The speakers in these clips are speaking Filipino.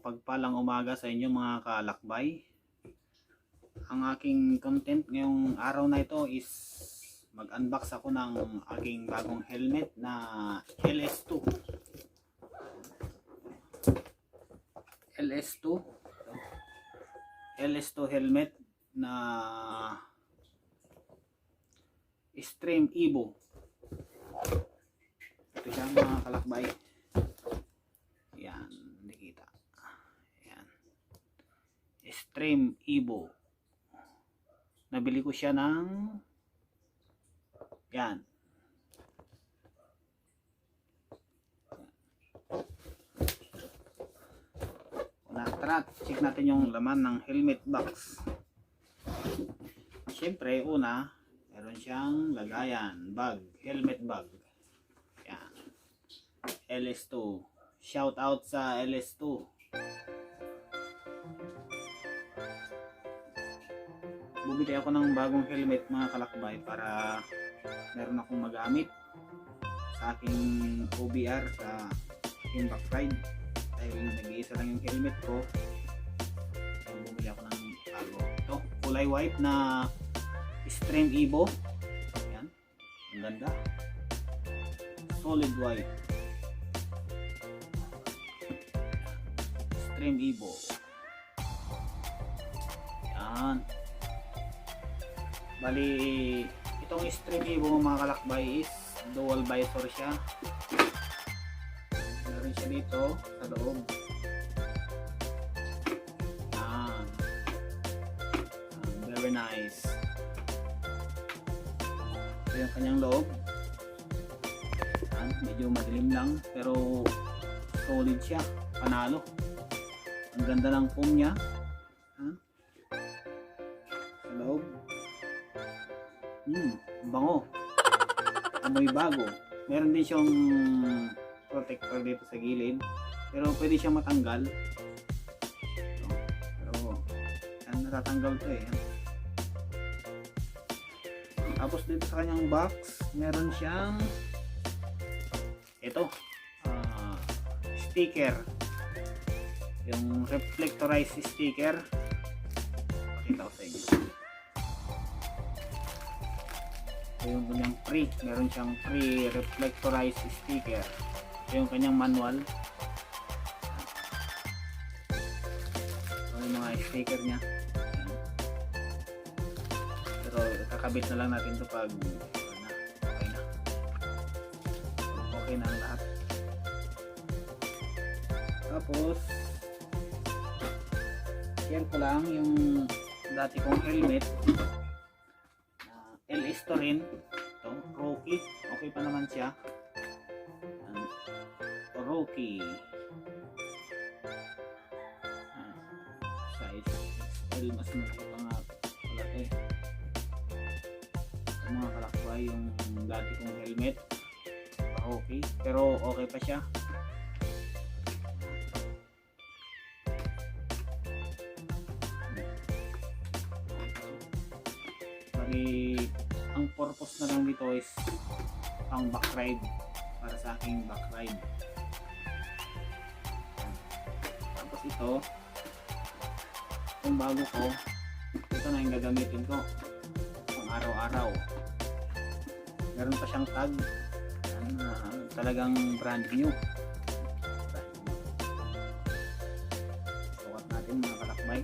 mapagpalang umaga sa inyo mga kalakbay. Ang aking content ngayong araw na ito is mag-unbox ako ng aking bagong helmet na LS2. LS2 helmet na Extreme Evo. Ito siya mga kalakbay. Yan, nakita. Yan. Extreme Evo. Nabili ko siya ng yan. Tara, check natin yung laman ng helmet box. Siyempre, una, meron siyang lagayan, bag, helmet bag. Yan. LS2. Shout out sa LS2. Bumili ako ng bagong helmet mga kalakbay para meron akong magamit sa aking OBR sa aking back ride. Dahil nag-iisa lang yung helmet ko, so bumili ako ng bago. Ito, kulay white na Extreme Evo. Yan, ang ganda. Solid white. Extreme Evo. Yan. Bali, itong Extreme Evo mga kalakbay is dual visor siya. Meron siya dito sa loob. Yan. Very nice. Ito yung kanyang loob. Yan. Medyo madilim lang pero solid siya. Panalo. Ang ganda ng foam niya. Sa loob. Bango. Amoy bago. Meron din siyang protector dito sa gilid. Pero pwede siyang matanggal. Pero yan, natatanggal to eh. Tapos dito sa kanyang box, meron siyang ito. Sticker. Yung reflectorized sticker. Pakita ko sa inyo. Yung kanyang free, meron siyang free reflectorized sticker. Yung kanyang manual. Yung mga sticker niya. Pero kakabit na lang natin ito pag okay na. Okay na ang lahat. Tapos yan ko lang yung dati kong helmet. LS2 rin. Ito, Rocky. Okay pa naman siya. Rocky. Size XL. Mas malaki pa nga pala ito eh. Ito mga kalakbay yung dati kong helmet. Rocky. Pero okay pa siya. Ang purpose na lang dito is pang back ride, para sa aking back ride. Tapos ito, kung bago ko, ito na yung gagamitin ko pang araw-araw. Meron pa siyang tag. Talagang brand new. Sukat natin mga kalakbay.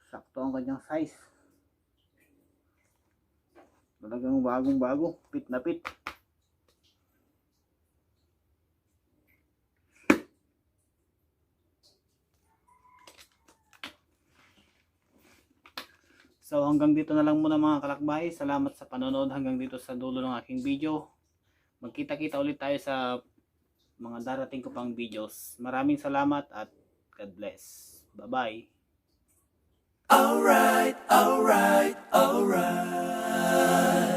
Sakto ang kanyang size. Talagang bagong bago, pit na pit. So hanggang dito na lang muna mga kalakbay. Salamat sa panonood hanggang dito sa dulo ng aking video. Magkita-kita ulit tayo sa mga darating ko pang videos. Maraming salamat at God bless. Bye-bye. Alright, alright, alright.